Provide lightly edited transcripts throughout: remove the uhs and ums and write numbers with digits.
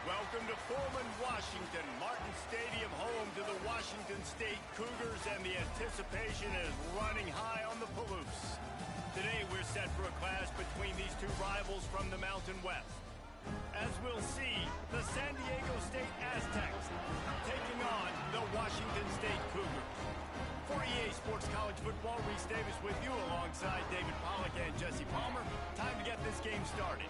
Welcome to Pullman, Washington. Martin Stadium, home to the Washington State Cougars, and the anticipation is running high on the Palouse. Today, we're set for a clash between these two rivals from the Mountain West. As we'll see, the San Diego State Aztecs taking on the Washington State Cougars. For EA Sports College Football, Reese Davis with you alongside David Pollack and Jesse Palmer. Time to get this game started.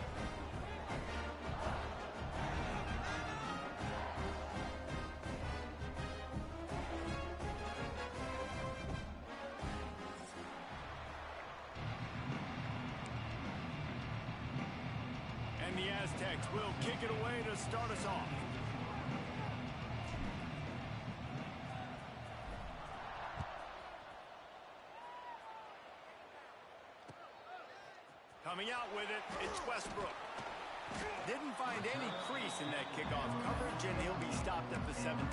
And the Aztecs will kick it away to start us off. Coming out with it, it's Westbrook. Didn't find any crease in that kickoff coverage, and he'll be stopped at the 17.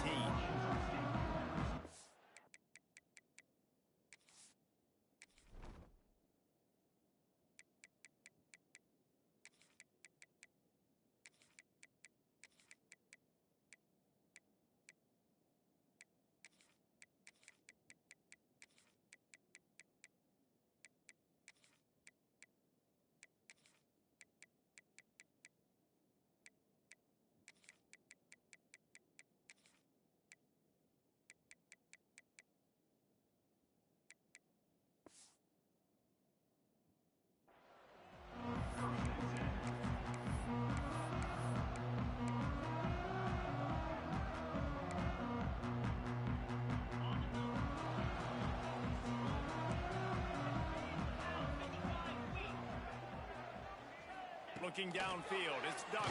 Looking downfield, it's Doug.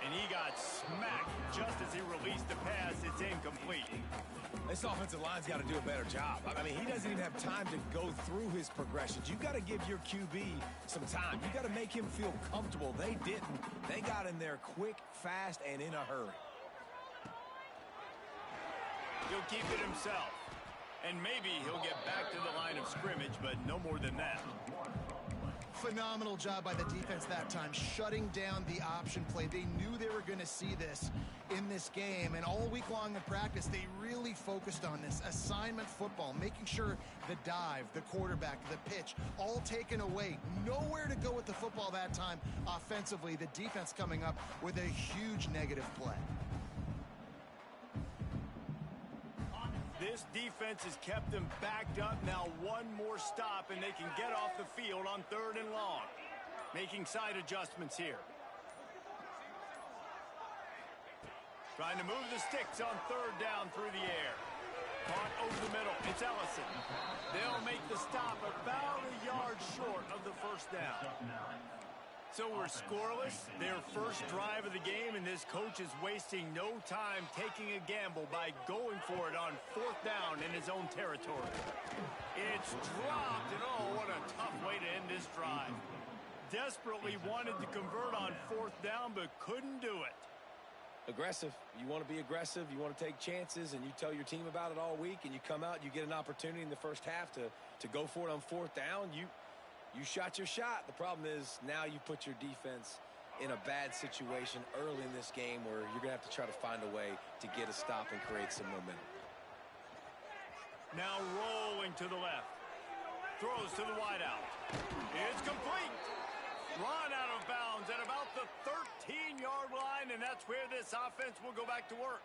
And he got smacked just as he released the pass. It's incomplete. This offensive line's got to do a better job. I mean, he doesn't even have time to go through his progressions. You've got to give your QB some time. You've got to make him feel comfortable. They didn't. They got in there quick, fast, and in a hurry. He'll keep it himself. And maybe he'll get back to the line of scrimmage, but no more than that. Phenomenal job by the defense that time, shutting down the option play. They knew they were going to see this in this game, and all week long in practice, they really focused on this assignment football, making sure the dive, the quarterback, the pitch, all taken away. Nowhere to go with the football that time offensively. The defense coming up with a huge negative play. This defense has kept them backed up. Now one more stop, and they can get off the field on 3rd and long. Making side adjustments here. Trying to move the sticks on 3rd down through the air. Caught over the middle. It's Ellison. They'll make the stop about a yard short of the 1st down. So we're scoreless, their first drive of the game, and this coach is wasting no time taking a gamble by going for it on 4th down in his own territory. It's dropped, and oh, what a tough way to end this drive. Desperately wanted to convert on 4th down, but couldn't do it. Aggressive. You want to be aggressive, you want to take chances, and you tell your team about it all week, and you come out, you get an opportunity in the first half to go for it on 4th down. You shot your shot. The problem is now you put your defense in a bad situation early in this game where you're going to have to try to find a way to get a stop and create some momentum. Now rolling to the left. Throws to the wideout. It's complete. Run out of bounds at about the 13-yard line, and that's where this offense will go back to work.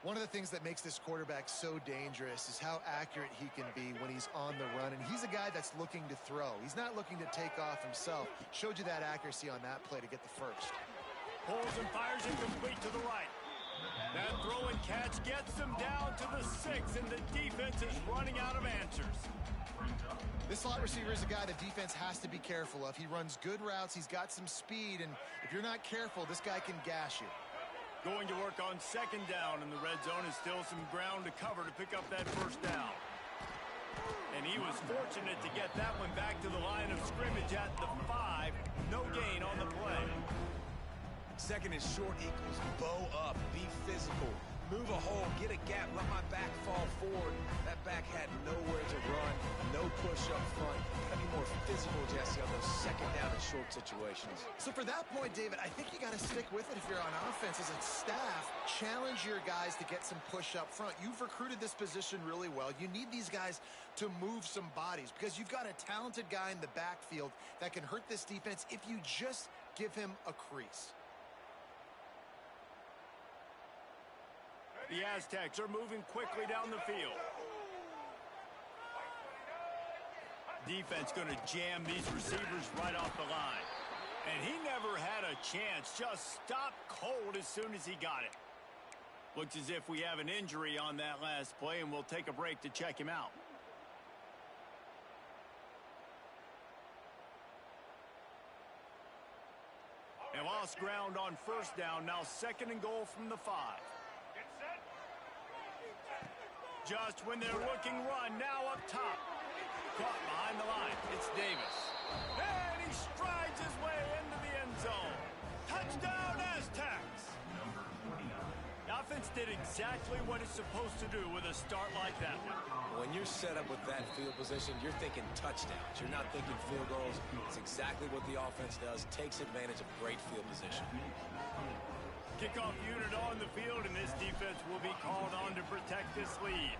One of the things that makes this quarterback so dangerous is how accurate he can be when he's on the run. And he's a guy that's looking to throw. He's not looking to take off himself. Showed you that accuracy on that play to get the first. Pulls and fires incomplete to the right. That throw and catch gets them down to the 6, and the defense is running out of answers. This slot receiver is a guy the defense has to be careful of. He runs good routes. He's got some speed. And if you're not careful, this guy can gash you. Going to work on 2nd down in the red zone, is still some ground to cover to pick up that 1st down. And he was fortunate to get that one back to the line of scrimmage at the 5. No gain on the play. 2nd and short equals bow up, be physical, move a hole, get a gap, let my back fall forward. That back had nowhere to run, no push up front. Gotta be more physical, Jesse, on those second down and short situations. So for that point, David, I think you got to stick with it if you're on offense as a staff. Challenge your guys to get some push up front. You've recruited this position really well. You need these guys to move some bodies because you've got a talented guy in the backfield that can hurt this defense if you just give him a crease. The Aztecs are moving quickly down the field. Defense going to jam these receivers right off the line. And he never had a chance. Just stopped cold as soon as he got it. Looks as if we have an injury on that last play, and we'll take a break to check him out. They lost ground on first down. Now 2nd and goal from the 5. Just when they're looking run, now up top. Caught behind the line. It's Davis. And he strides his way into the end zone. Touchdown, Aztecs! The offense did exactly what it's supposed to do with a start like that one. When you're set up with that field position, you're thinking touchdowns. You're not thinking field goals. It's exactly what the offense does. Takes advantage of great field position. Kickoff unit on the field, and this defense will be called on to protect this lead.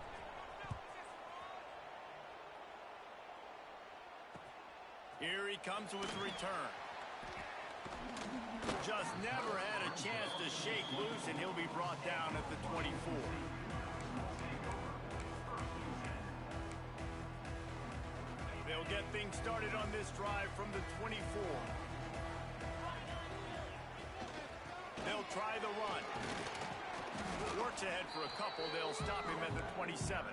Here he comes with the return. Just never had a chance to shake loose, and he'll be brought down at the 24. They'll get things started on this drive from the 24. They'll try the run. Works ahead for a couple. They'll stop him at the 27.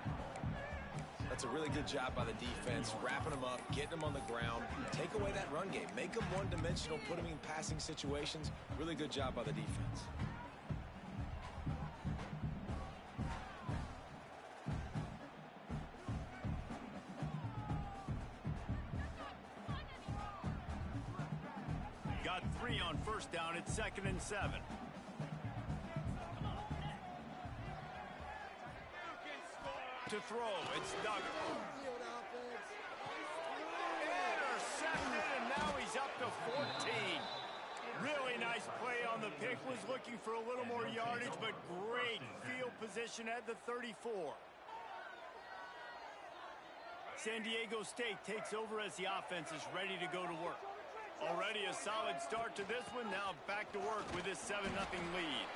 That's a really good job by the defense, wrapping them up, getting them on the ground. Take away that run game. Make them one-dimensional, put them in passing situations. Really good job by the defense. Got 3 on first down. It's 2nd and 7. To throw, it's Duggar. Intercepted, and now he's up to 14. Really nice play on the pick. Was looking for a little more yardage, but great field position at the 34. San Diego State takes over as the offense is ready to go to work. Already a solid start to this one. Now back to work with this 7-0 lead.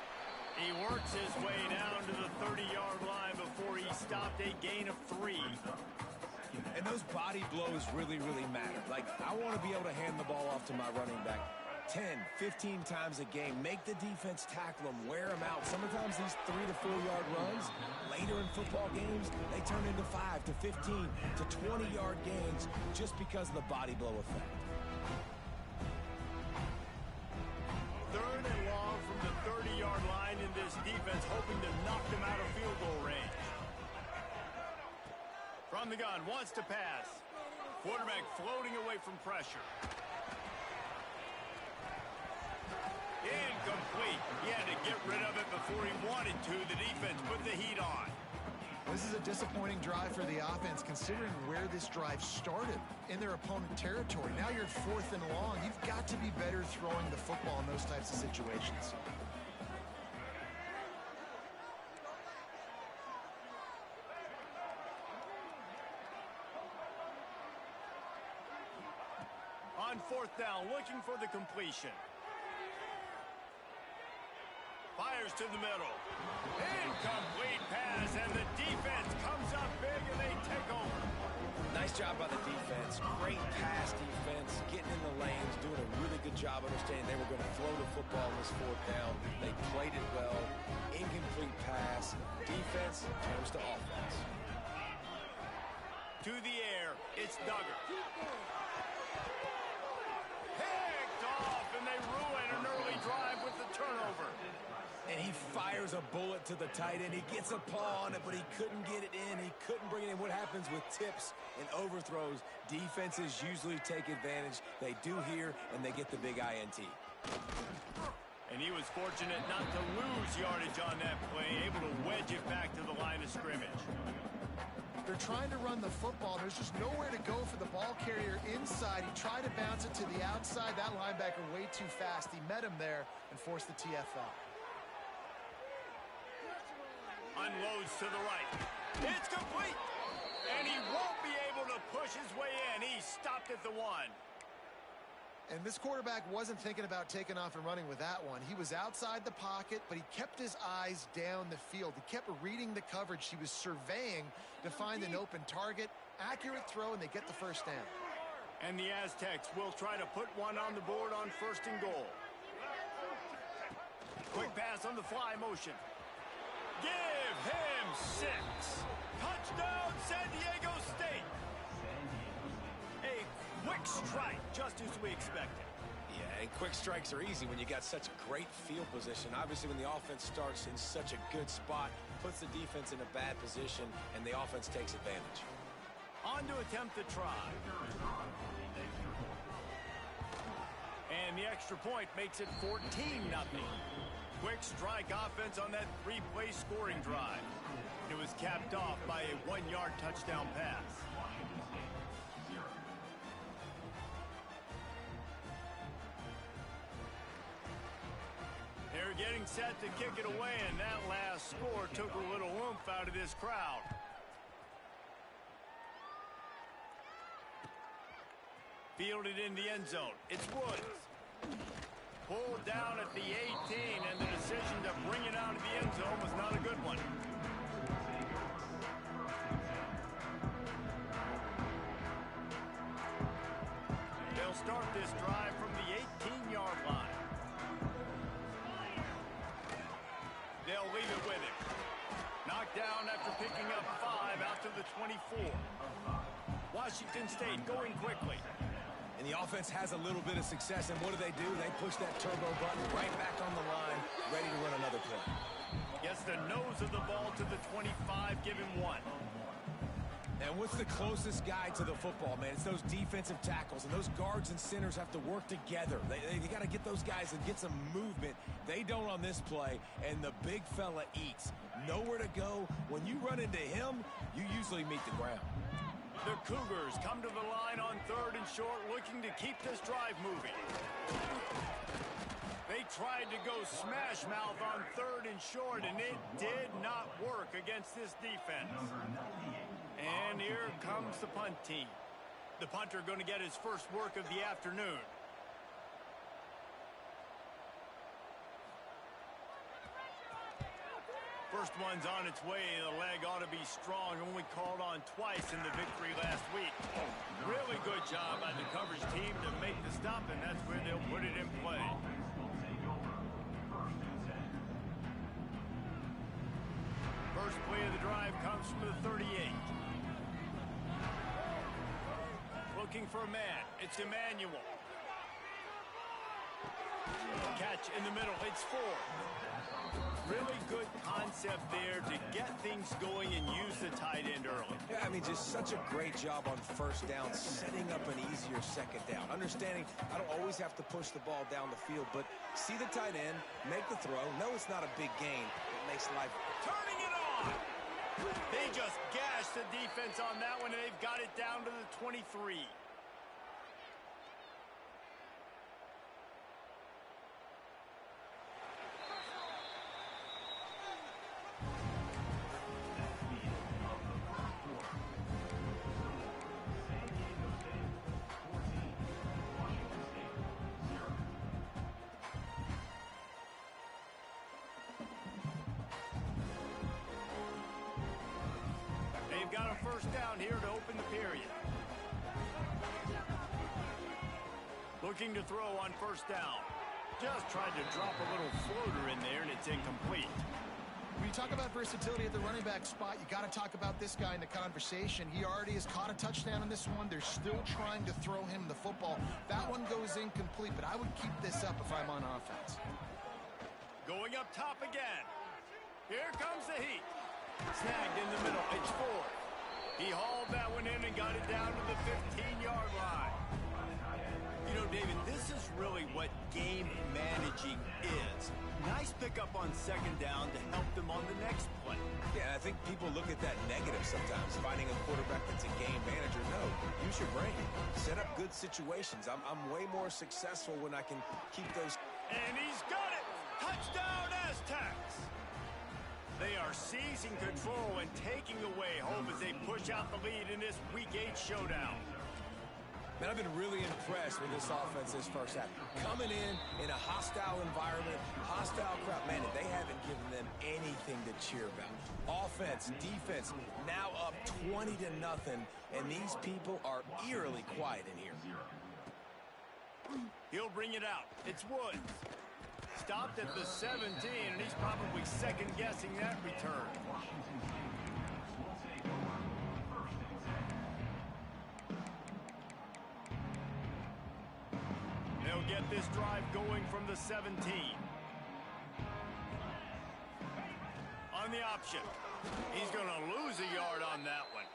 He works his way down to the 30-yard line before he stopped, a gain of 3. And those body blows really, really matter. Like, I want to be able to hand the ball off to my running back 10, 15 times a game. Make the defense tackle them, wear them out. Sometimes these 3 to 4 yard runs, later in football games, they turn into 5 to 15 to 20-yard gains just because of the body blow effect. 3rd and long from the 30-yard line in this defense, hoping to knock them out of field goal range. From the gun, wants to pass. Quarterback floating away from pressure. Incomplete. He had to get rid of it before he wanted to. The defense put the heat on. This is a disappointing drive for the offense, considering where this drive started in their opponent territory. Now you're at 4th and long. You've got to be better throwing the football in those types of situations. On 4th down, looking for the completion. Fires to the middle. Incomplete pass, and the defense comes up big, and they take over. Nice job by the defense. Great pass defense, getting in the lanes, doing a really good job understanding they were going to throw the football in this 4th down. They played it well. Incomplete pass. Defense turns to offense. To the air, it's Duggar. Picked off, and they ruin an early drive with the turnover. And he fires a bullet to the tight end. He gets a paw on it, but he couldn't get it in. He couldn't bring it in. What happens with tips and overthrows? Defenses usually take advantage. They do here, and they get the big INT. And he was fortunate not to lose yardage on that play, able to wedge it back to the line of scrimmage. They're trying to run the football. There's just nowhere to go for the ball carrier inside. He tried to bounce it to the outside. That linebacker way too fast. He met him there and forced the TFL. Unloads to the right. It's complete. And he won't be able to push his way in. He stopped at the 1. And this quarterback wasn't thinking about taking off and running with that one. He was outside the pocket, but he kept his eyes down the field. He kept reading the coverage. He was surveying to find an open target. Accurate throw, and they get the first down. And the Aztecs will try to put one on the board on 1st and goal. Quick pass on the fly motion. Give him 6. Touchdown, San Diego State. A quick strike, just as we expected. Yeah, and quick strikes are easy when you got such great field position. Obviously, when the offense starts in such a good spot, puts the defense in a bad position, and the offense takes advantage. On to attempt the try. And the extra point makes it 14-0. Quick strike offense on that 3-play scoring drive. It was capped off by a 1-yard touchdown pass. They're getting set to kick it away, and that last score took a little oomph out of this crowd. Fielded in the end zone. It's Woods. Pulled down at the 18, and the decision to bring it out of the end zone was not a good one. They'll start this drive from the 18-yard line. They'll leave it with him. Knocked down after picking up 5 out to the 24. Washington State going quickly. And the offense has a little bit of success, and what do? They push that turbo button right back on the line, ready to run another play. Gets the nose of the ball to the 25, give him 1. And what's the closest guy to the football, man? It's those defensive tackles, and those guards and centers have to work together. They got to get those guys and get some movement. They don't on this play, and the big fella eats. Nowhere to go. When you run into him, you usually meet the ground. The Cougars come to the line on 3rd and short, looking to keep this drive moving. They tried to go smash mouth on 3rd and short, and it did not work against this defense. And here comes the punt team. The punter going to get his first work of the afternoon. First one's on its way. The leg ought to be strong. Only called on twice in the victory last week. Really good job by the coverage team to make the stop, and that's where they'll put it in play. First play of the drive comes from the 38. Looking for a man. It's Emmanuel. Catch in the middle. It's 4. Really good concept there to get things going and use the tight end early. Yeah, I mean, just such a great job on 1st down, setting up an easier 2nd down. Understanding I don't always have to push the ball down the field, but see the tight end, make the throw. No, it's not a big gain. It makes life. Turning it on! They just gashed the defense on that one, and they've got it down to the 23. Got a first down here to open the period. Looking to throw on 1st down. Just tried to drop a little floater in there, and it's incomplete. When you talk about versatility at the running back spot, you got to talk about this guy in the conversation. He already has caught a touchdown on this one. They're still trying to throw him the football. That one goes incomplete, but I would keep this up if I'm on offense. Going up top again. Here comes the heat. Snagged in the middle. It's 4. He hauled that one in and got it down to the 15-yard line. You You know, David, this is really what game managing is. Nice pickup on second down to help them on the next play. Yeah, I think people look at that negative sometimes, finding a quarterback that's a game manager. No, use your brain. Set up good situations. I'm way more successful when I can keep those. And he's got it! Touchdown, Aztecs! They are seizing control and taking away hope as they push out the lead in this Week 8 showdown. Man, I've been really impressed with this offense this first half. Coming in a hostile environment, hostile crowd. Man, they haven't given them anything to cheer about. Offense, defense, now up 20-0, and these people are eerily quiet in here. He'll bring it out. It's Woods. Stopped at the 17, and he's probably second-guessing that return. They'll get this drive going from the 17. On the option. He's going to lose a yard on that one.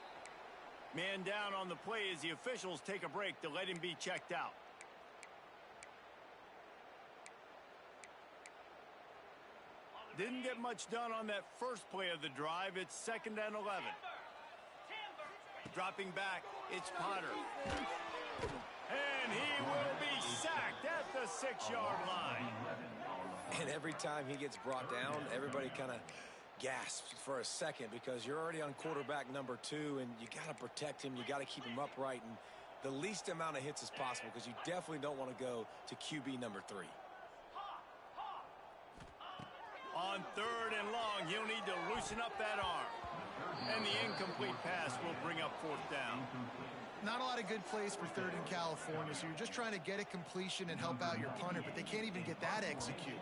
Man down on the play as the officials take a break to let him be checked out. Didn't get much done on that first play of the drive. It's 2nd and 11. Dropping back, it's Potter. And he will be sacked at the 6-yard line. And every time he gets brought down, everybody kind of gasps for a second because you're already on quarterback number 2, and you got to protect him. You got to keep him upright and the least amount of hits as possible because you definitely don't want to go to QB number 3. On 3rd and long, he'll need to loosen up that arm. And the incomplete pass will bring up 4th down. Not a lot of good plays for 3rd in California, so you're just trying to get a completion and help out your punter, but they can't even get that executed.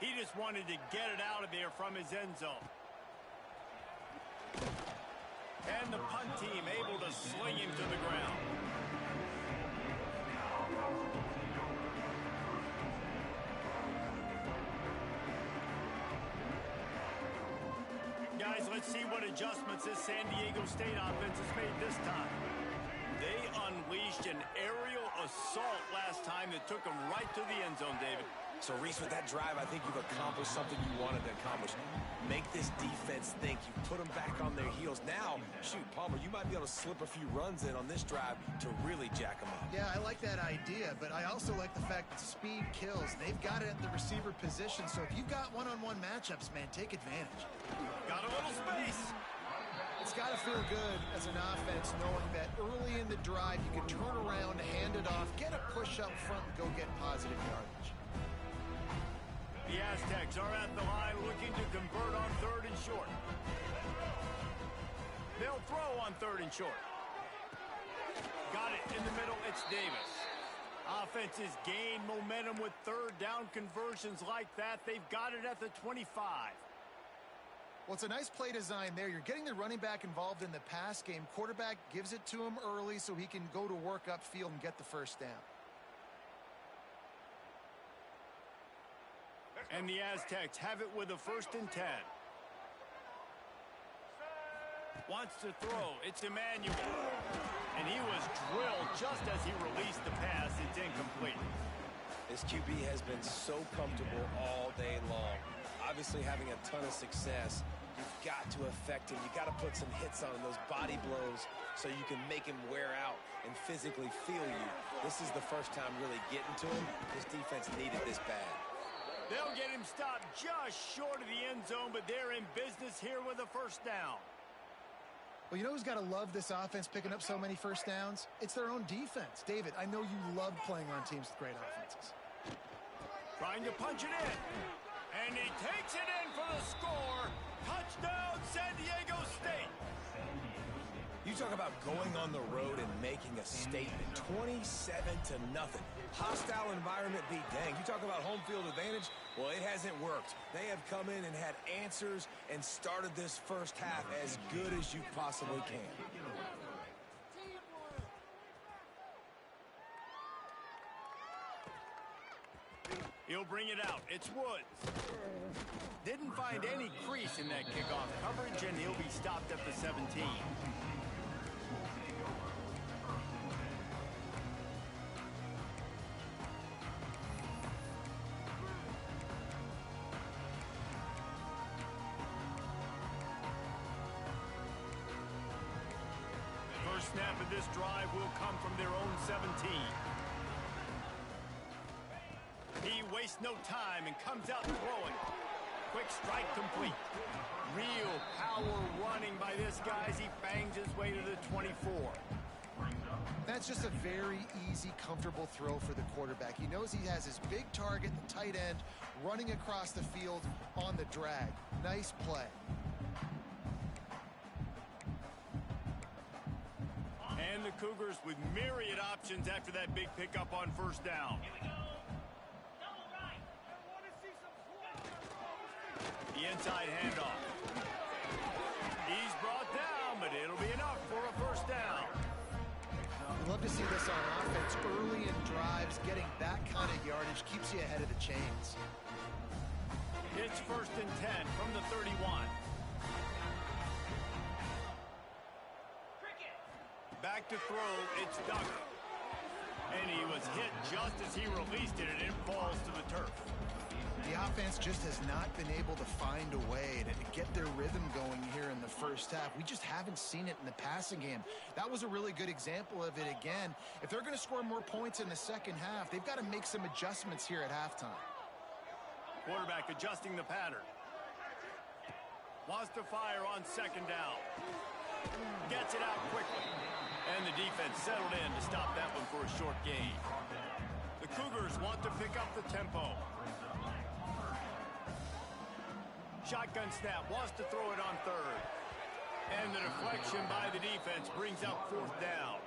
He just wanted to get it out of there from his end zone. And the punt team able to sling him to the ground. Guys, let's see what adjustments this San Diego State offense has made this time. They unleashed an aerial assault last time that took them right to the end zone, David. So, Reese, with that drive, I think you've accomplished something you wanted to accomplish. Make this defense think. You put them back on their heels. Now, shoot, Palmer, you might be able to slip a few runs in on this drive to really jack them up. Yeah, I like that idea, but I also like the fact that speed kills. They've got it at the receiver position, so if you've got one-on-one matchups, man, take advantage. Got a little space. It's got to feel good as an offense knowing that early in the drive you can turn around, hand it off, get a push up front, and go get positive yardage. The Aztecs are at the line looking to convert on 3rd and short. They'll throw on 3rd and short. Got it in the middle. It's Davis. Offenses gain momentum with 3rd down conversions like that. They've got it at the 25. Well, it's a nice play design there. You're getting the running back involved in the pass game. Quarterback gives it to him early so he can go to work upfield and get the 1st down. And the Aztecs have it with a 1st and 10. Wants to throw. It's Emmanuel. And he was drilled just as he released the pass. It's incomplete. This QB has been so comfortable all day long. Obviously having a ton of success. You've got to affect him. You've got to put some hits on him, those body blows, so you can make him wear out and physically feel you. This is the first time really getting to him. This defense needed this bad. They'll get him stopped just short of the end zone, but they're in business here with a 1st down. Well, you know who's got to love this offense picking up so many 1st downs? It's their own defense. David, I know you love playing on teams with great offenses. Trying to punch it in. And he takes it in for the score. Touchdown, San Diego State. You talk about going on the road and making a statement. 27-0. Hostile environment beat. Dang, you talk about home field advantage? Well, it hasn't worked. They have come in and had answers and started this first half as good as you possibly can. He'll bring it out. It's Woods. Didn't find any crease in that kickoff coverage, and he'll be stopped at the 17. snap of this drive will come from their own 17. He wastes no time and comes out throwing. Quick strike complete. Real power running by this guy as he bangs his way to the 24. That's just a very easy, comfortable throw for the quarterback. He knows he has his big target, the tight end, running across the field on the drag. Nice play. And the Cougars with myriad options after that big pickup on first down. The inside handoff. He's brought down, but it'll be enough for a first down. I'd love to see this on offense early in drives. Getting that kind of yardage keeps you ahead of the chains. It's 1st and 10 from the 31. Back to throw, it's Duggar. And he was hit just as he released it, and it falls to the turf. The offense just has not been able to find a way to get their rhythm going here in the first half. We just haven't seen it in the passing game. That was a really good example of it again. If they're going to score more points in the second half, they've got to make some adjustments here at halftime. Quarterback adjusting the pattern. Wants to fire on second down. Gets it out quickly. And the defense settled in to stop that one for a short gain. The Cougars want to pick up the tempo. Shotgun snap, wants to throw it on third. And the deflection by the defense brings up fourth down.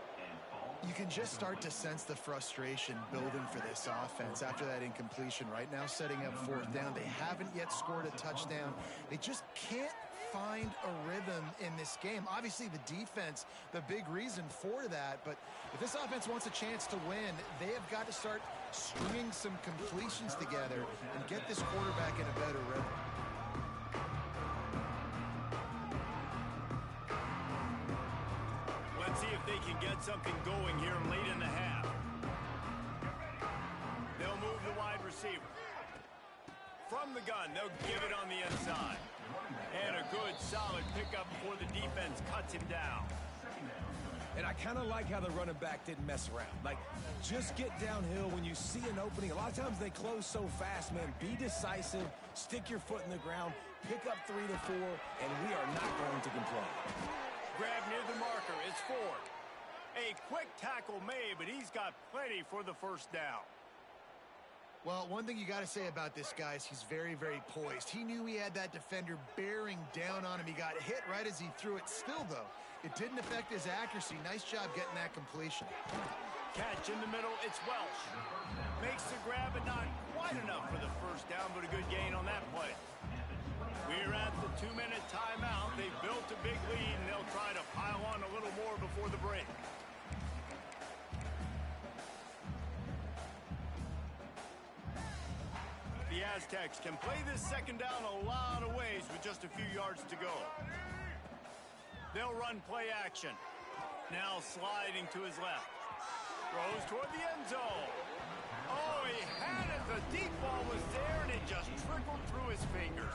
You can just start to sense the frustration building for this offense after that incompletion. Right now, setting up fourth down. They haven't yet scored a touchdown. They just can't find a rhythm in this game. Obviously, the defense, the big reason for that. But if this offense wants a chance to win, they have got to start stringing some completions together and get this quarterback in a better rhythm. Let's see if they can get something going here late in the half. They'll move the wide receiver. From the gun, they'll give it on the inside. And a good, solid pickup before the defense cuts him down. And I kind of like how the running back didn't mess around. Like, just get downhill when you see an opening. A lot of times they close so fast, man. Be decisive, stick your foot in the ground, pick up 3 to 4, and we are not going to complain. Grab near the marker, it's Ford. A quick tackle made, but he's got plenty for the first down. Well, one thing you got to say about this guy is he's very, very poised. He knew he had that defender bearing down on him. He got hit right as he threw it. Still, though, it didn't affect his accuracy. Nice job getting that completion. Catch in the middle, it's Welsh. Makes the grab, but not quite enough for the first down, but a good gain on that play. We're at the 2-minute timeout. They've built a big lead, and they'll try to pile on a little more before the break. The Aztecs can play this second down a lot of ways with just a few yards to go. They'll run play action. Now sliding to his left. Throws toward the end zone. Oh, he had it. The deep ball was there, and it just trickled through his fingers.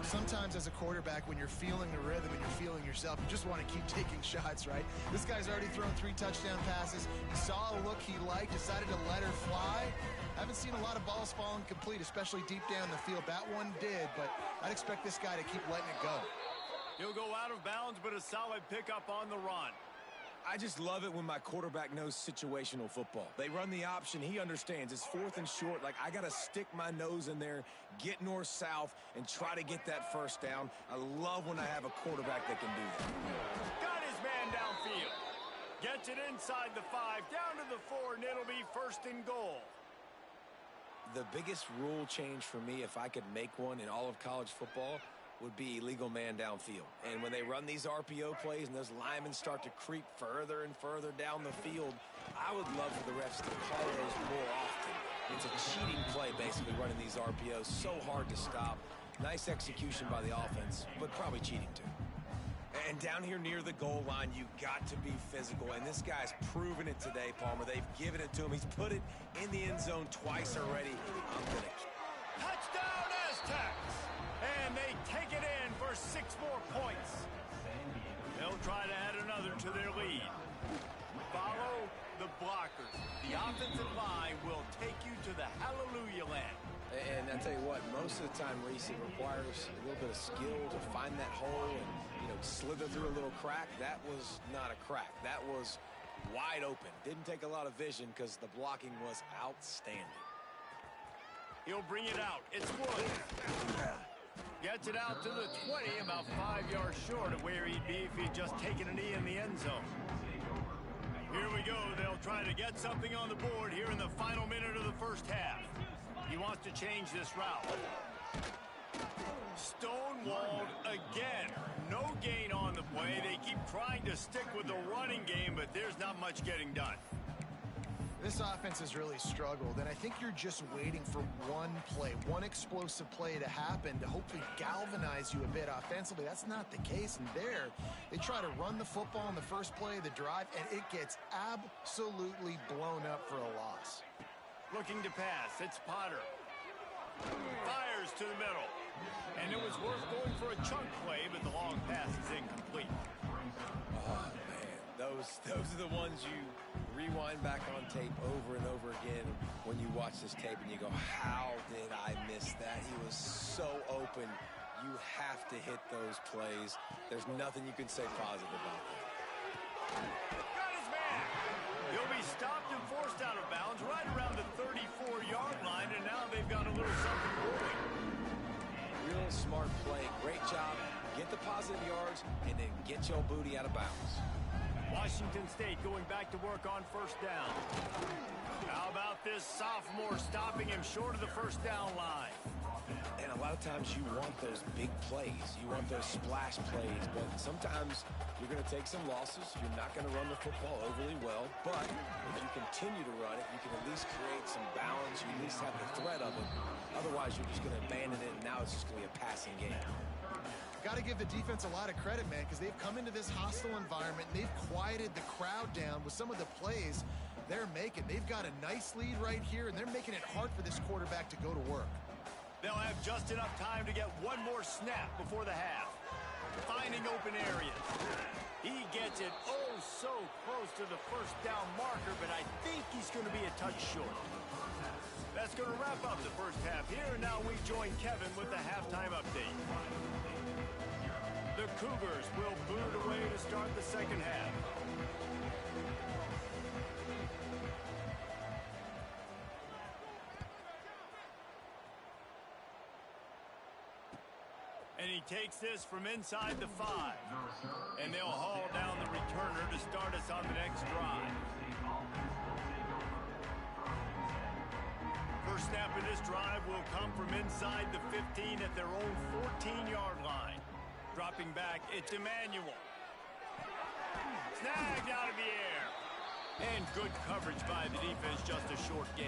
Sometimes as a quarterback, when you're feeling the rhythm and you're feeling yourself, you just want to keep taking shots, right? This guy's already thrown 3 touchdown passes. He saw a look he liked, decided to let her fly. Haven't seen a lot of balls falling complete, especially deep down the field. That one did, but I'd expect this guy to keep letting it go. He'll go out of bounds, but a solid pickup on the run. I just love it when my quarterback knows situational football. They run the option. He understands. It's 4th and short. Like, I got to stick my nose in there, get north-south, and try to get that first down. I love when I have a quarterback that can do that. Got his man downfield. Gets it inside the 5, down to the 4, and it'll be 1st and goal. The biggest rule change for me, if I could make one in all of college football, would be illegal man downfield. And when they run these RPO plays and those linemen start to creep further and further down the field, I would love for the refs to call those more often. It's a cheating play, basically, running these RPOs. So hard to stop. Nice execution by the offense, but probably cheating too. And down here near the goal line, you got to be physical. And this guy's proven it today, Palmer. They've given it to him. He's put it in the end zone twice already. I'm going to... Touchdown, Aztecs! And they take it in for 6 more points. They'll try to add another to their lead. the blockers. The offensive line will take you to the hallelujah land. And I tell you what, most of the time, Reese, it requires a little bit of skill to find that hole and, slither through a little crack. That was not a crack. That was wide open. Didn't take a lot of vision because the blocking was outstanding. He'll bring it out. It's Wood. Gets it out to the 20, about 5 yards short of where he'd be if he'd just taken a knee in the end zone. Here we go. They'll try to get something on the board here in the final minute of the first half. He wants to change this route. Stonewalled again. No gain on the play. They keep trying to stick with the running game, but there's not much getting done. This offense has really struggled, and I think you're just waiting for one play, one explosive play to happen to hopefully galvanize you a bit offensively. That's not the case, and there, they try to run the football in the first play of the drive, and it gets absolutely blown up for a loss. Looking to pass, it's Potter. Fires to the middle. And it was worth going for a chunk play, but the long pass is incomplete. Oh, man. Those are the ones you rewind back on tape over and over again when you watch this tape and you go, how did I miss that? He was so open. You have to hit those plays. There's nothing you can say positive about that. Got his man. He'll be stopped and forced out of bounds right around the 34-yard line, and now they've got a little something going. Real smart play. Great job. Get the positive yards and then get your booty out of bounds. Washington State going back to work on first down. How about this sophomore stopping him short of the first down line? And a lot of times you want those big plays. You want those splash plays, but sometimes you're going to take some losses. You're not going to run the football overly well, but if you continue to run it, you can at least create some balance. You at least have the threat of it. Otherwise, you're just going to abandon it, and now it's just going to be a passing game. Got to give the defense a lot of credit, man, because they've come into this hostile environment. And they've quieted the crowd down with some of the plays they're making. They've got a nice lead right here, and they're making it hard for this quarterback to go to work. They'll have just enough time to get one more snap before the half. Finding open areas. He gets it oh so close to the first down marker, but I think he's going to be a touch short. That's going to wrap up the first half here, and now we join Kevin with the halftime update. The Cougars will boot it away to start the second half. And he takes this from inside the 5. And they'll haul down the returner to start us on the next drive. First snap of this drive will come from inside the 15 at their own 14-yard line. Dropping back, it's Emmanuel. Snagged out of the air. And good coverage by the defense, just a short gain.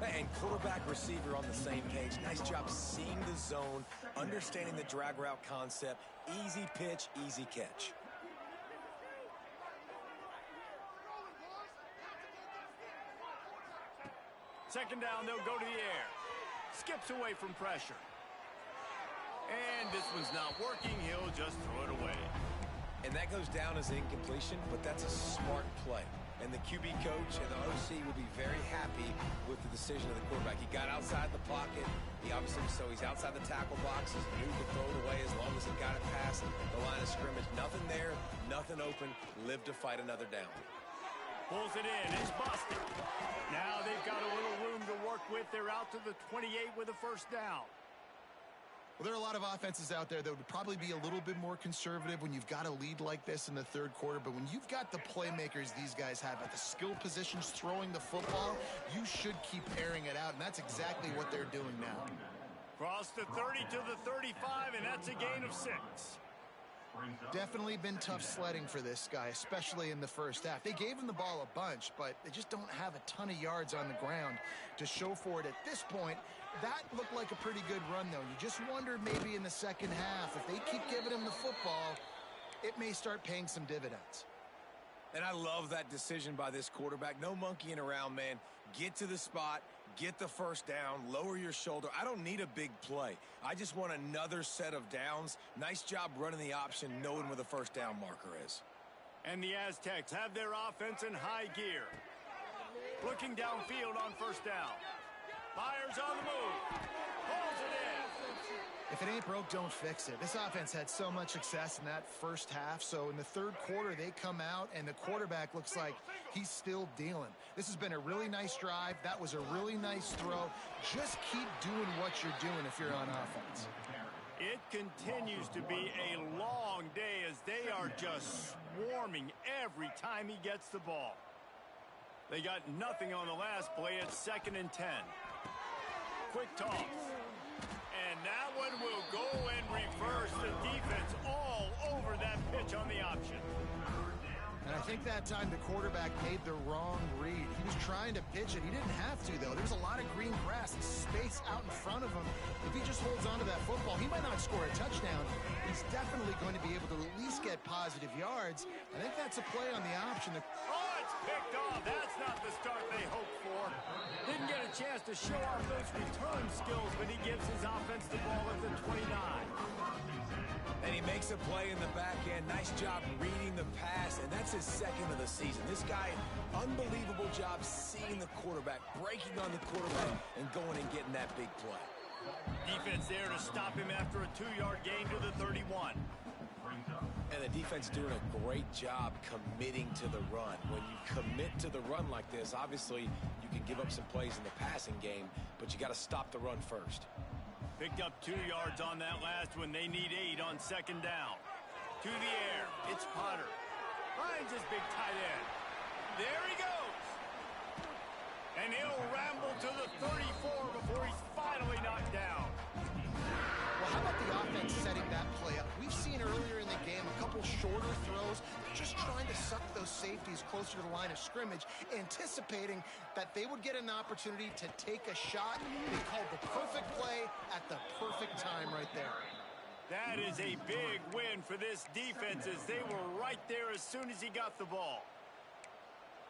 And quarterback receiver on the same page. Nice job seeing the zone, understanding the drag route concept. Easy pitch, easy catch. Second down, they'll go to the air. Skips away from pressure. And this one's not working. He'll just throw it away. And that goes down as incompletion, but that's a smart play. And the QB coach and the OC will be very happy with the decision of the quarterback. He got outside the pocket. He obviously, so he's outside the tackle boxes, knew to throw it away as long as he got it past the line of scrimmage. Nothing there, nothing open. Live to fight another down. Pulls it in. It's busted. Now they've got a little room to work with. They're out to the 28 with a first down. Well, there are a lot of offenses out there that would probably be a little bit more conservative when you've got a lead like this in the third quarter. But when you've got the playmakers these guys have at the skill positions throwing the football, you should keep airing it out. And that's exactly what they're doing now. Cross the 30 to the 35, and that's a gain of 6. Definitely been tough sledding for this guy, especially in the first half. They gave him the ball a bunch, but they just don't have a ton of yards on the ground to show for it at this point. That looked like a pretty good run, though. You just wonder maybe in the second half, if they keep giving him the football, it may start paying some dividends. And I love that decision by this quarterback. No monkeying around, man. Get to the spot, get the first down, lower your shoulder. I don't need a big play. I just want another set of downs. Nice job running the option, knowing where the first down marker is. And the Aztecs have their offense in high gear. Looking downfield on first down. Fires on the move. Pulls it in. If it ain't broke, don't fix it. This offense had so much success in that first half, so in the third quarter, they come out, and the quarterback looks like he's still dealing. This has been a really nice drive. That was a really nice throw. Just keep doing what you're doing if you're on offense. It continues to be a long day as they are just swarming every time he gets the ball. They got nothing on the last play. It's 2nd and 10. Quick toss. And that one will go and reverse. The defense all over that pitch on the option. And I think that time the quarterback made the wrong read. He was trying to pitch it. He didn't have to, though. There's a lot of green grass and space out in front of him. If he just holds on to that football, he might not score a touchdown. He's definitely going to be able to at least get positive yards. I think that's a play on the option. Oh, it's picked off. That's not the start they hoped for. Didn't get a chance to show off those return skills, but he gives his offense the ball at the 29. And he makes a play in the back end. Nice job reading the pass, and that's his 2nd of the season. This guy, unbelievable job seeing the quarterback, breaking on the quarterback, and going and getting that big play. Defense there to stop him after a 2-yard gain to the 31. And the defense doing a great job committing to the run. When you commit to the run like this, obviously you can give up some plays in the passing game, but you got to stop the run first. Picked up 2 yards on that last one. They need 8 on 2nd down. To the air. It's Potter. Finds his big tight end. There he goes. And he'll ramble to the 34 before he's finally knocked down. Well, how about the offense setting that play up? We've seen earlier in the game a couple shorter throws, just trying to suck those safeties closer to the line of scrimmage, anticipating that they would get an opportunity to take a shot. They called the perfect play at the perfect time right there. That is a big win for this defense as they were right there as soon as he got the ball.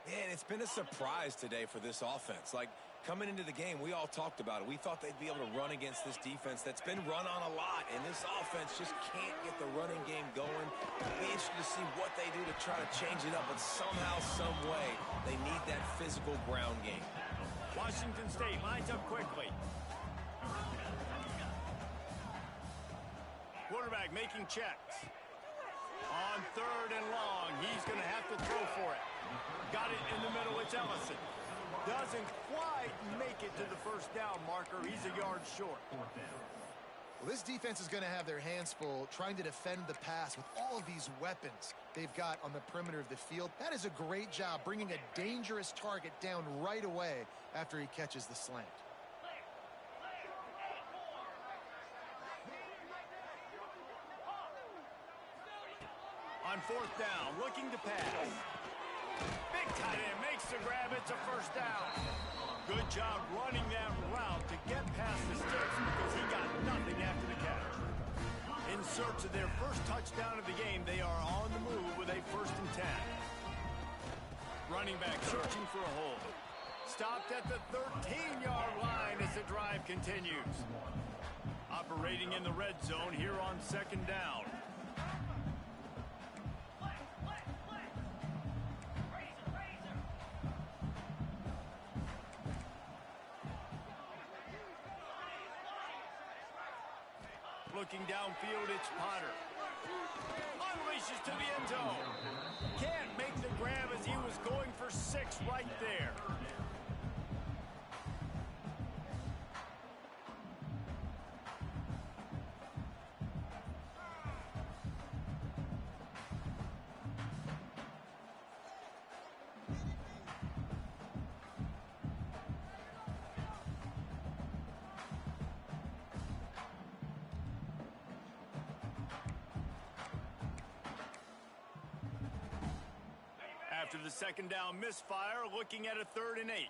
Man, it's been a surprise today for this offense. Like, coming into the game, we all talked about it. We thought they'd be able to run against this defense that's been run on a lot, and this offense just can't get the running game going. It'll be interesting to see what they do to try to change it up, but somehow, some way, they need that physical ground game. Washington State lines up quickly. Quarterback making checks. On 3rd and long, he's going to have to throw for it. Got it in the middle, it's Ellison. Doesn't quite make it to the first down marker. He's a yard short. Well, this defense is going to have their hands full trying to defend the pass with all of these weapons they've got on the perimeter of the field. That is a great job bringing a dangerous target down right away after he catches the slant. On 4th down, looking to pass. Big tight end makes the grab. It's a first down. Good job running that route to get past the sticks because he got nothing after the catch. In search of their first touchdown of the game, they are on the move with a 1st and 10. Running back searching for a hole. Stopped at the 13-yard line as the drive continues. Operating in the red zone here on 2nd down. Looking downfield, it's Potter. Unleashes to the end zone. Can't make the grab as he was going for 6 right there. After the 2nd down misfire, looking at a 3rd and 8.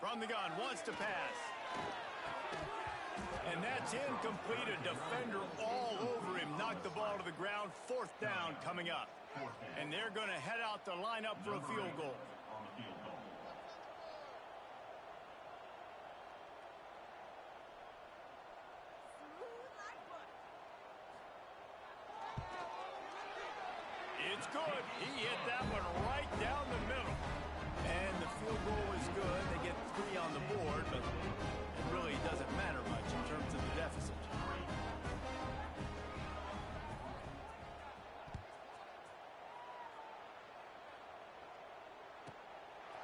From the gun, wants to pass. And that's incomplete. A defender all over him. Knocked the ball to the ground. 4th down coming up. And they're going to head out to line up for a field goal. It's good. He hit that one right down the middle. And the field goal is good. They get 3 on the board, but it really doesn't matter much in terms of the deficit.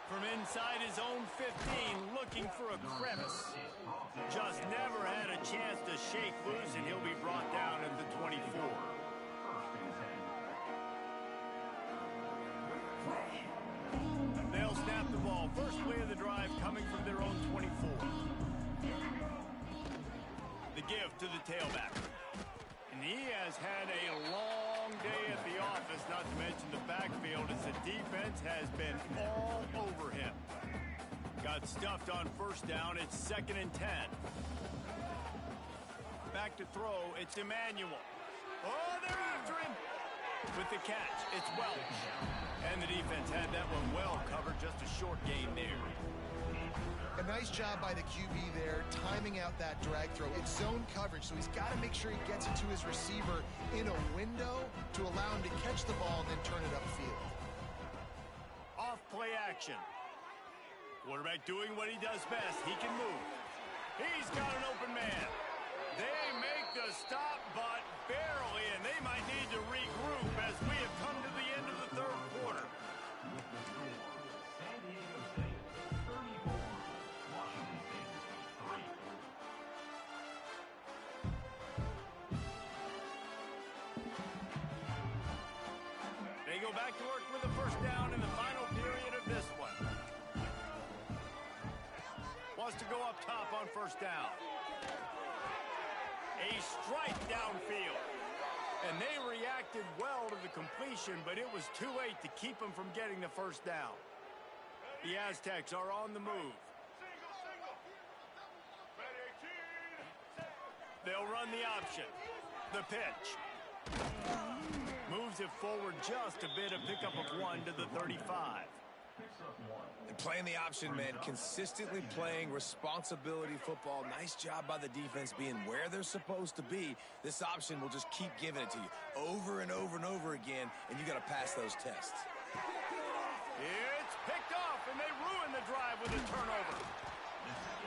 From inside his own 15, looking for a crevice. Just never had a chance to shake loose, and he'll be brought down at the 24. They'll snap the ball. First play of the drive coming from their own 24. The give to the tailback. And he has had a long day at the office, not to mention the backfield, as the defense has been all over him. Got stuffed on first down. It's 2nd and 10. Back to throw. It's Emmanuel. Oh, they're after him. With the catch, it's Welch. And the defense had that one well covered. Just a short gain there. A nice job by the QB there, timing out that drag throw. It's zone coverage, so he's got to make sure he gets it to his receiver in a window to allow him to catch the ball and then turn it upfield. Off play action. Quarterback doing what he does best. He can move. He's got an open man. They make the stop, but barely, and they might need to regroup as we have come to the end of the 3rd quarter. They go back to work with a first down in the final period of this one. Wants to go up top on first down. A strike downfield. And they reacted well to the completion, but it was too late to keep them from getting the first down. The Aztecs are on the move. They'll run the option. The pitch. Moves it forward just a bit, a pickup of 1 to the 35. And playing the option, man, consistently playing responsibility football. Nice job by the defense being where they're supposed to be. This option will just keep giving it to you over and over and over again, and you got to pass those tests. It's picked off, and they ruin the drive with a turnover.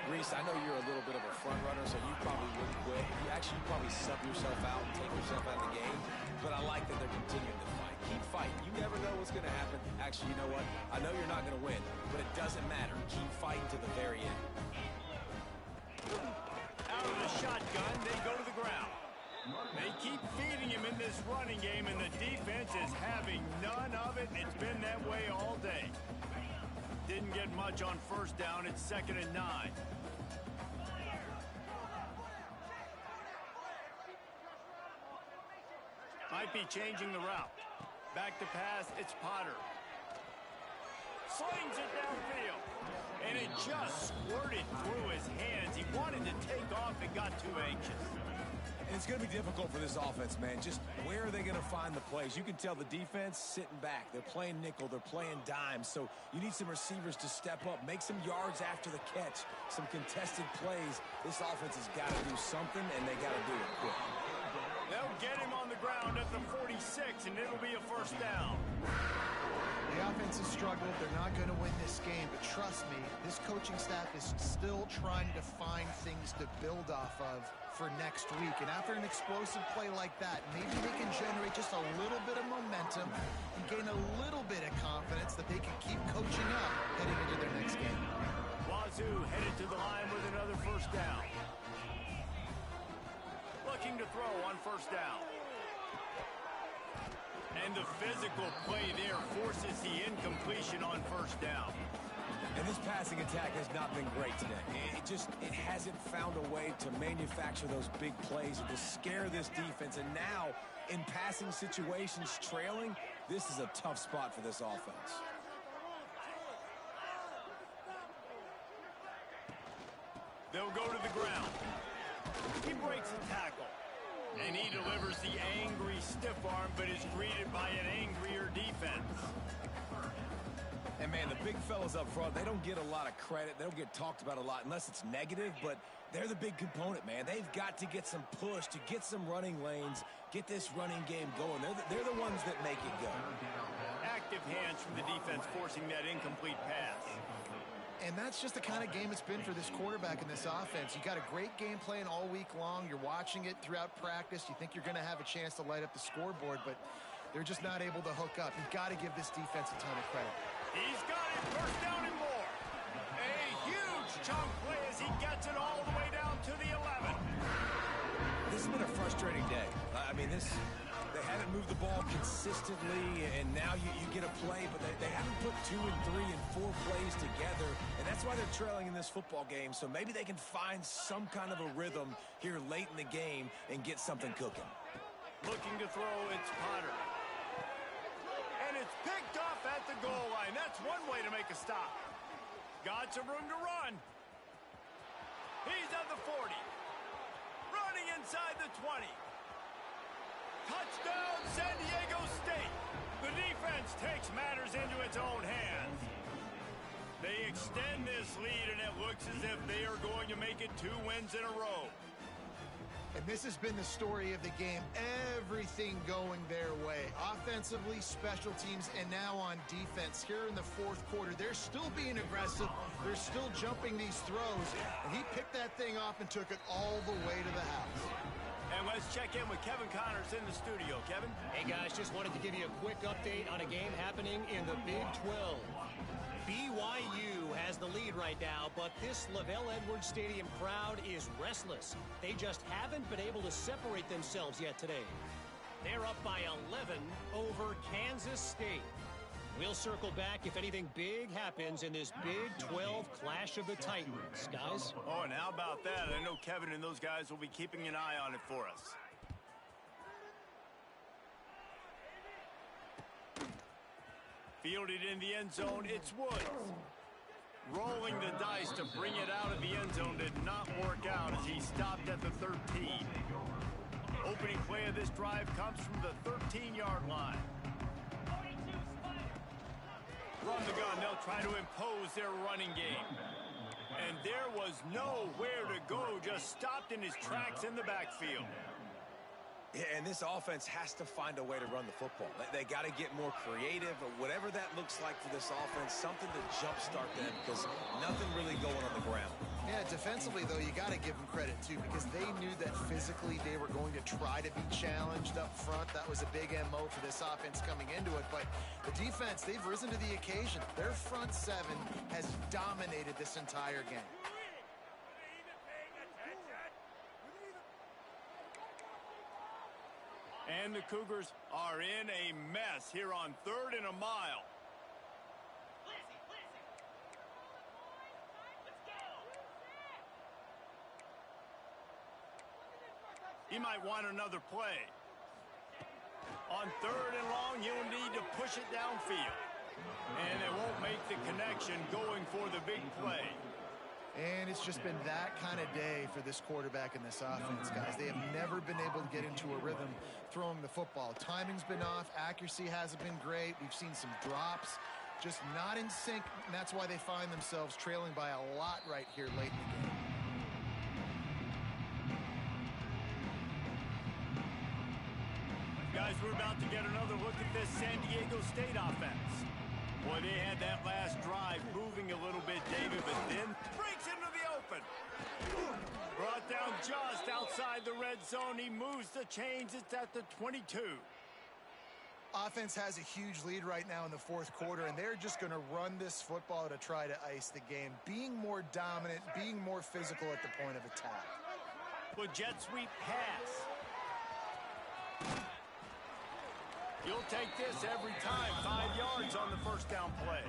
Reese, I know you're a little bit of a front runner, so you probably wouldn't quit. You actually probably sub yourself out and take yourself out of the game. But I like that they're continuing to fight. Keep fighting. You never know what's going to happen. Actually, you know what? I know you're not going to win, but it doesn't matter. Keep fighting to the very end. Out of the shotgun, they go to the ground. They keep feeding him in this running game, and the defense is having none of it. It's been that way all day. Didn't get much on first down. It's 2nd and 9. Might be changing the route. Back to pass, it's Potter. Slings it downfield. And it just squirted through his hands. He wanted to take off and got too anxious. And it's going to be difficult for this offense, man. Just where are they going to find the plays? You can tell the defense sitting back. They're playing nickel. They're playing dime. So you need some receivers to step up, make some yards after the catch, some contested plays. This offense has got to do something, and they got to do it quick. They'll get him on the ground at the 46, and it'll be a first down. The offense has struggled. They're not going to win this game, but trust me, this coaching staff is still trying to find things to build off of for next week. And after an explosive play like that, maybe they can generate just a little bit of momentum and gain a little bit of confidence that they can keep coaching up heading into their next game. Wazzu headed to the line with another first down. Looking to throw on first down. And the physical play there forces the incompletion on first down. And this passing attack has not been great today. It hasn't found a way to manufacture those big plays and to scare this defense. And now, in passing situations, trailing, this is a tough spot for this offense. They'll go to the ground. He breaks the tackle. And he delivers the angry stiff arm, but is greeted by an angrier defense. And, man, the big fellas up front, they don't get a lot of credit. They don't get talked about a lot unless it's negative, but they're the big component, man. They've got to get some push, to get some running lanes, get this running game going. They're the ones that make it go. Active hands from the defense forcing that incomplete pass. And that's just the kind of game it's been for this quarterback in this offense. You got a great game plan all week long. You're watching it throughout practice. You think you're going to have a chance to light up the scoreboard, but they're just not able to hook up. You've got to give this defense a ton of credit. He's got it, first down and more. A huge chunk play as he gets it all the way down to the 11. This has been a frustrating day. I mean, they haven't moved the ball consistently, and now you get a play, but they haven't put 2 and 3 and 4 plays together, and that's why they're trailing in this football game. So maybe they can find some kind of a rhythm here late in the game and get something cooking. Looking to throw, it's Potter. And it's picked off at the goal line. That's one way to make a stop. Got some room to run. He's at the 40. Running inside the 20. Touchdown, San Diego State. The defense takes matters into its own hands. They extend this lead, and it looks as if they are going to make it 2 wins in a row. And this has been the story of the game. Everything going their way. Offensively, special teams, and now on defense. Here in the fourth quarter, they're still being aggressive. They're still jumping these throws. And he picked that thing off and took it all the way to the house. And let's check in with Kevin Connors in the studio. Kevin? Hey, guys, just wanted to give you a quick update on a game happening in the Big 12. BYU has the lead right now, but this LaVell Edwards Stadium crowd is restless. They just haven't been able to separate themselves yet today. They're up by 11 over Kansas State. We'll circle back if anything big happens in this Big 12 Clash of the Titans, guys. Oh, and how about that? I know Kevin and those guys will be keeping an eye on it for us. Fielded in the end zone, it's Woods. Rolling the dice to bring it out of the end zone did not work out as he stopped at the 13. Opening play of this drive comes from the 13-yard line. Run the gun, they'll try to impose their running game. And there was nowhere to go, just stopped in his tracks in the backfield. Yeah, and this offense has to find a way to run the football. They got to get more creative, or whatever that looks like for this offense, something to jumpstart them, because nothing really going on the ground. Yeah, defensively, though, you got to give them credit, too, because they knew that physically they were going to try to be challenged up front. That was a big MO for this offense coming into it. But the defense, they've risen to the occasion. Their front seven has dominated this entire game. And the Cougars are in a mess here on 3rd and a mile. He might want another play. On 3rd and long, he'll need to push it downfield. And it won't make the connection going for the big play. And it's just been that kind of day for this quarterback and this offense, guys. They have never been able to get into a rhythm throwing the football. Timing's been off. Accuracy hasn't been great. We've seen some drops, just not in sync, and that's why they find themselves trailing by a lot right here late in the game. Guys, we're about to get another look at this San Diego State offense. Boy, they had that last drive moving a little bit, David, but then breaks into the open. Brought down just outside the red zone. He moves the chains. It's at the 22. Offense has a huge lead right now in the fourth quarter, and they're just going to run this football to try to ice the game. Being more dominant, being more physical at the point of attack. Well, jet sweep pass. You'll take this every time. 5 yards on the first down play.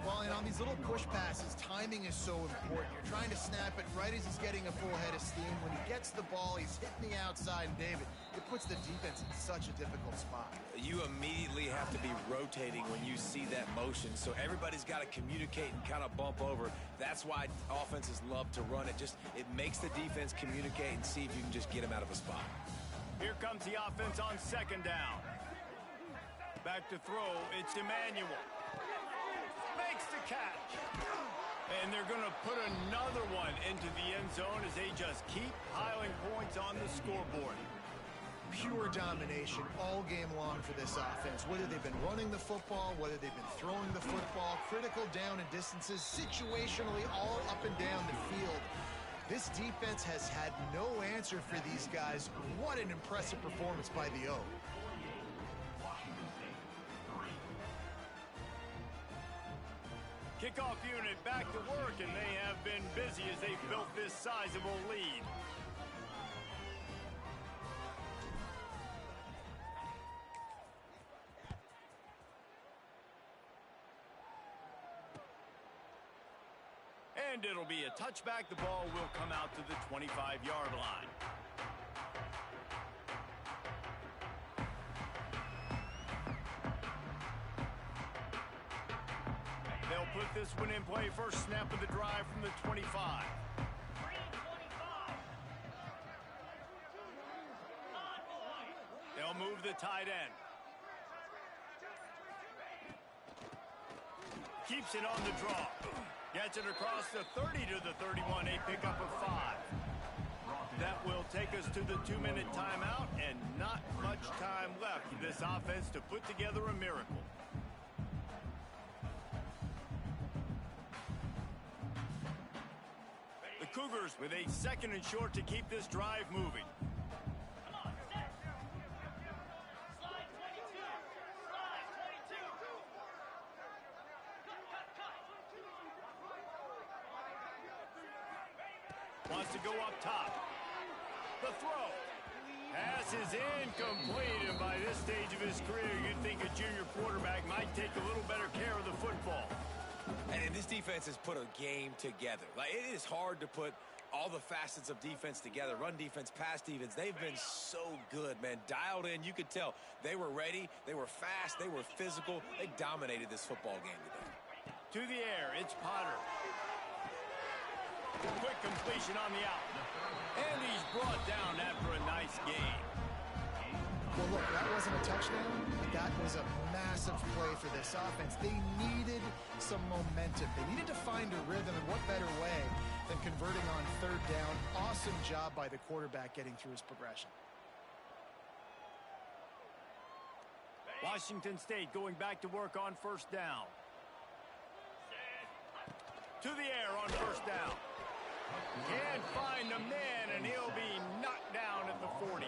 Well, and on these little push passes, timing is so important. You're trying to snap it right as he's getting a full head of steam. When he gets the ball, he's hitting the outside, and David, it puts the defense in such a difficult spot. You immediately have to be rotating when you see that motion, so everybody's got to communicate and kind of bump over. That's why offenses love to run it. It makes the defense communicate and see if you can just get him out of a spot. Here comes the offense on 2nd down. Back to throw, it's Emmanuel. the catch. And they're going to put another one into the end zone as they just keep piling points on the scoreboard. Pure domination all game long for this offense. Whether they've been running the football, whether they've been throwing the football, critical down and distances, situationally all up and down the field. This defense has had no answer for these guys. What an impressive performance by the O. Kickoff unit back to work, and they have been busy as they built this sizable lead. And it'll be a touchback. The ball will come out to the 25-yard line. They'll put this one in play. First snap of the drive from the 25. They'll move the tight end. Keeps it on the draw. Gets it across the 30 to the 31, a pickup of 5. That will take us to the 2-minute timeout, and not much time left for this offense to put together a miracle. The Cougars with a 2nd and short to keep this drive moving. Wants to go up top. The throw. Pass is incomplete, and by this stage of his career, you'd think a junior quarterback might take a little better care of the football. And this defense has put a game together. Like, it is hard to put all the facets of defense together. Run defense, pass defense. They've been so good, man. Dialed in. You could tell they were ready. They were fast. They were physical. They dominated this football game today. To the air, it's Potter. Quick completion on the out. And he's brought down after a nice game. Well, look, that wasn't a touchdown, but that was a massive play for this offense. They needed some momentum. They needed to find a rhythm, and what better way than converting on 3rd down. Awesome job by the quarterback getting through his progression. Washington State going back to work on 1st down. To the air on 1st down. Can't find the man, and he'll be knocked down at the 40.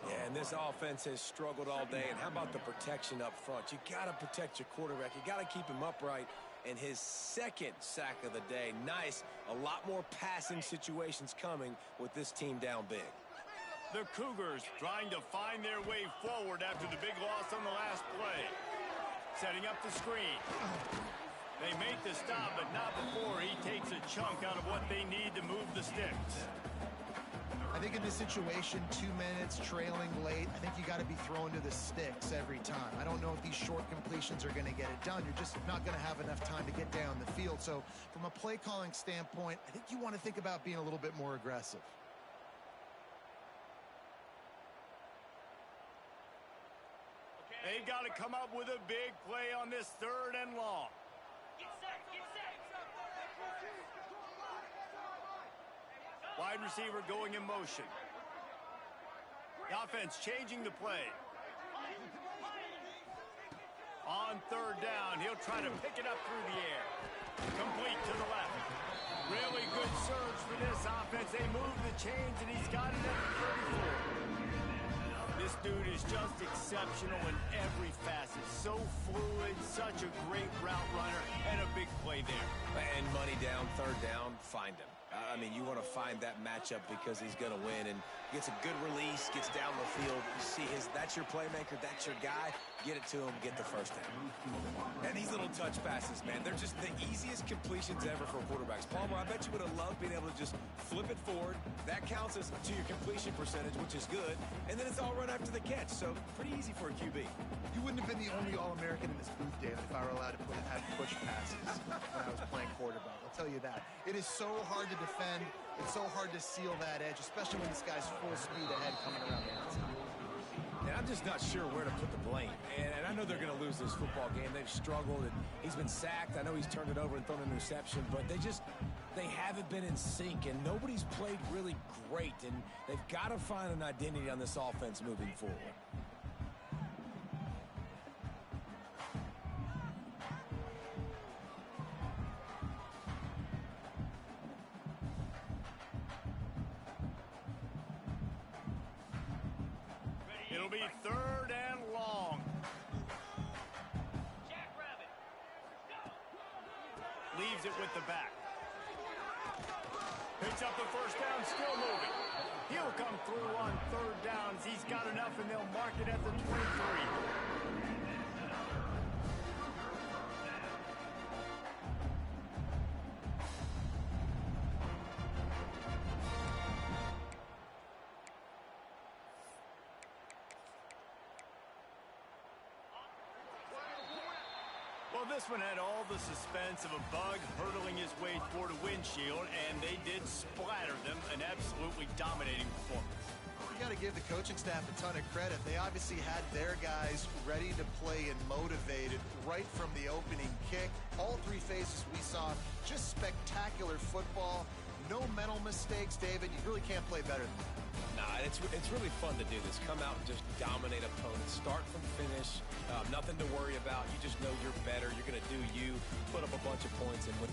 Yeah, and this offense has struggled all day. And how about the protection up front? You got to protect your quarterback. You got to keep him upright. And his 2nd sack of the day. Nice. A lot more passing situations coming with this team down big. The Cougars trying to find their way forward after the big loss on the last play. Setting up the screen. They make the stop, but not before he takes a chunk out of what they need to move the sticks. I think in this situation, 2 minutes, trailing late, I think you got to be thrown to the sticks every time. I don't know if these short completions are going to get it done. You're just not going to have enough time to get down the field. So from a play calling standpoint, I think you want to think about being a little bit more aggressive. They've got to come up with a big play on this 3rd and long. Wide receiver going in motion. The offense changing the play. On 3rd down, he'll try to pick it up through the air. Complete to the left. Really good surge for this offense. They move the chains, and he's got it at the 34. This dude is just exceptional in every facet. So fluid, such a great route runner, and a big play there. And money down, 3rd down, find him. I mean, you want to find that matchup because he's going to win, and gets a good release, gets down the field. You see that's your playmaker, that's your guy. Get it to him, get the 1st down. And these little touch passes, man, they're just the easiest completions ever for quarterbacks. Palmer, I bet you would have loved being able to just flip it forward. That counts as to your completion percentage, which is good. And then it's all run after the catch, so pretty easy for a QB. You wouldn't have been the only All-American in this booth, David, if I were allowed to have push passes when I was playing quarterback. I'll tell you that. It is so hard to defend. It's so hard to seal that edge, especially when this guy's full speed ahead coming around the outside. Now And I'm just not sure where to put the blame. And I know they're going to lose this football game. They've struggled, and he's been sacked. I know he's turned it over and thrown an interception, but they haven't been in sync, and nobody's played really great, and they've got to find an identity on this offense moving forward. It'll be 3rd and long. Leaves it with the back. Picks up the first down, still moving. He'll come through on 3rd downs. He's got enough, and they'll mark it at the 23. Well, this one had all the suspense of a bug hurtling his way toward a windshield, and they did splatter them. An absolutely dominating performance. You got to give the coaching staff a ton of credit. They obviously had their guys ready to play and motivated right from the opening kick. All 3 phases we saw, just spectacular football. No mental mistakes, David. You really can't play better than that. Nah, it's really fun to do this. Come out and just dominate opponents. Start from finish. Nothing to worry about. You just know you're better. You're going to do you. Put up a bunch of points and win.